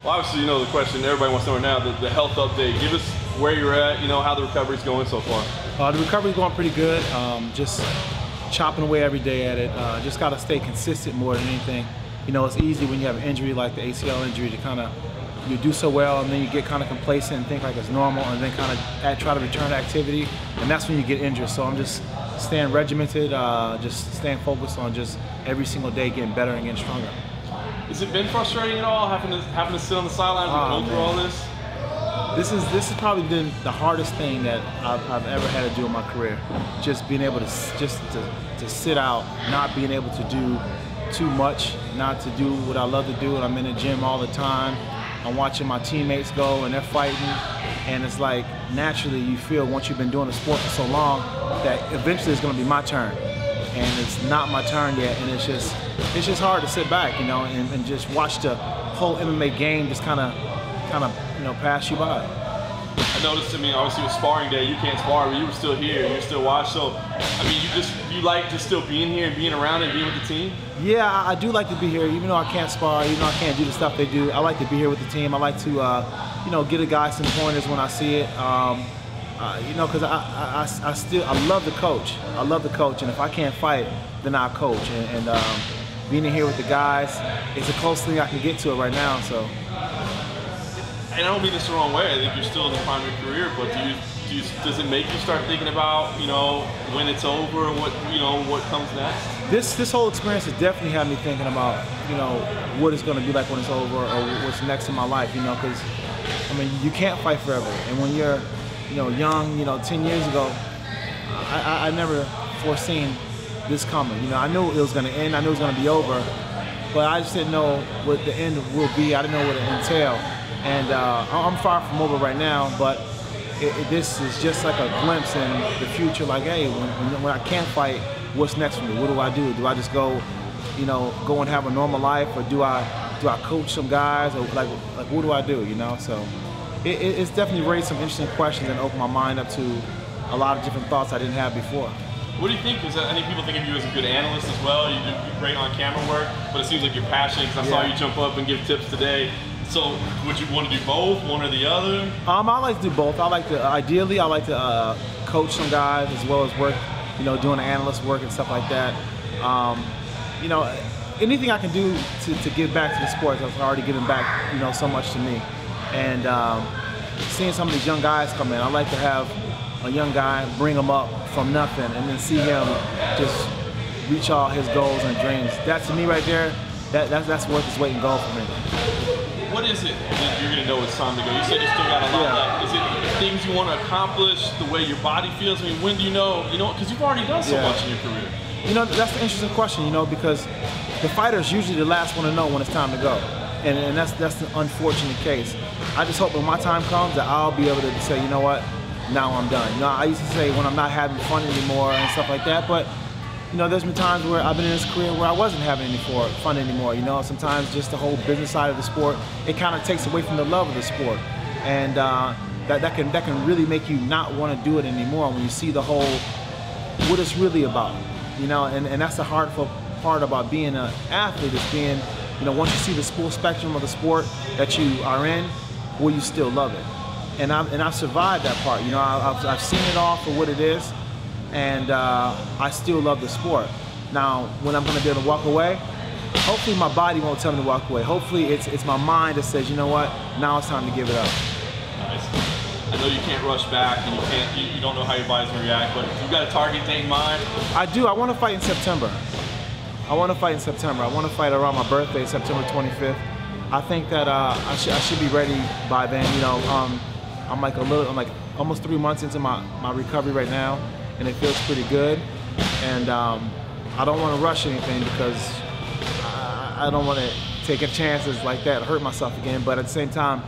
Well, obviously, the question everybody wants to know now, the health update. Give us where you're at, how the recovery's going so far. The recovery's going pretty good. Just chopping away every day at it. Just got to stay consistent more than anything. It's easy when you have an injury like the ACL injury to kind of, you do so well and then you get kind of complacent and think like it's normal and then kind of try to return to activity, and that's when you get injured. So I'm just staying regimented, just staying focused on just every single day getting better and getting stronger. Has it been frustrating at all having to sit on the sidelines and go through all this? This has probably been the hardest thing that I've ever had to do in my career. Just being able to sit out, not being able to do too much, not to do what I love to do, and I'm in the gym all the time. I'm watching my teammates go and they're fighting, and it's like naturally you feel once you've been doing the sport for so long that eventually it's going to be my turn, and it's not my turn yet, and it's just hard to sit back, and just watch the whole MMA game just kind of pass you by. I noticed, obviously with sparring day, you can't spar, but you were still here, you still watch. So, you like just still being here and being around and being with the team? Yeah, I do like to be here, even though I can't spar, even though I can't do the stuff they do. I like to be here with the team. I like to, get a guy some pointers when I see it. Because I love the coach. I love the coach, and if I can't fight, then I'll coach. And being in here with the guys, it's the closest thing I can get to it right now. So. And I don't mean this the wrong way. I think you're still in the prime of your career, but does it make you start thinking about, when it's over, what comes next? This whole experience has definitely had me thinking about, what it's going to be like when it's over, or what's next in my life, because, you can't fight forever. And when you're, young, 10 years ago, I never foreseen this coming. I knew it was going to end. I knew it was going to be over, but I just didn't know what the end will be. I didn't know what it entailed. And I'm far from over right now, but this is just like a glimpse in the future. Like, hey, when I can't fight, what's next for me? What do I do? Do I just go and have a normal life, or do I coach some guys, or like what do I do? So it's definitely raised some interesting questions and opened my mind up to a lot of different thoughts I didn't have before. What do you think? Because I think people think of you as a good analyst as well. You do great on camera work, but it seems like you're passionate. Because I saw you jump up and give tips today. So would you want to do both, one or the other? I like to do both. Ideally, I like to coach some guys as well as work, doing analyst work and stuff like that. Anything I can do to give back to the sport, I've already given back, so much to me. And seeing some of these young guys come in, I like to have a young guy, bring him up from nothing, and then see him just reach all his goals and dreams. That, to me right there, that's worth its weight in gold for me. What is it that you're going to know it's time to go? You said you still got a lot left. Is it things you want to accomplish, the way your body feels? When do you know? Because you've already done so much in your career. That's the interesting question, because the fighter's usually the last one to know when it's time to go. And that's the unfortunate case. I just hope when my time comes that I'll be able to say, you know what, now I'm done. I used to say when I'm not having fun anymore and stuff like that, but there's been times where I've been in this career where I wasn't having any fun anymore. Sometimes just the whole business side of the sport, it kind of takes away from the love of the sport, and that can really make you not want to do it anymore when you see the whole what it's really about. And that's the hard part about being an athlete, is being, once you see the full spectrum of the sport that you are in, will you still love it? And I've survived that part. I've seen it all for what it is. And I still love the sport. Now, when I'm going to be able to walk away, hopefully my body won't tell me to walk away. Hopefully it's my mind that says, you know what, now it's time to give it up. Nice. I know you can't rush back, and you don't know how your body's going to react, but you've got a target date in mind? I do. I want to fight in September. I want to fight around my birthday, September 25th. I think that I should be ready by then. I'm like almost 3 months into my recovery right now, and it feels pretty good. And I don't want to rush anything because I don't want to take chances like that, hurt myself again. But at the same time,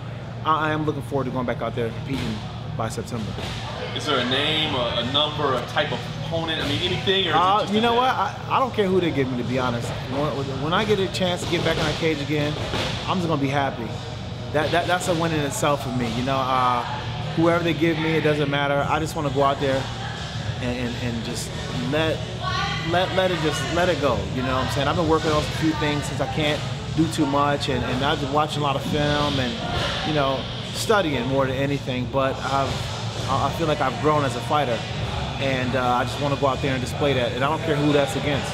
I am looking forward to going back out there and competing by September. Is there a name, a number, a type of opponent? Anything? Or is it just you know what? I don't care who they give me, to be honest. When I get a chance to get back in that cage again, I'm just gonna be happy. That's a win in itself for me. Whoever they give me, it doesn't matter. I just want to go out there and just let it go. You know what I'm saying? I've been working on a few things since I can't do too much, and I've been watching a lot of film and, you know, studying more than anything. But I feel like I've grown as a fighter, and I just want to go out there and display that. And I don't care who that's against.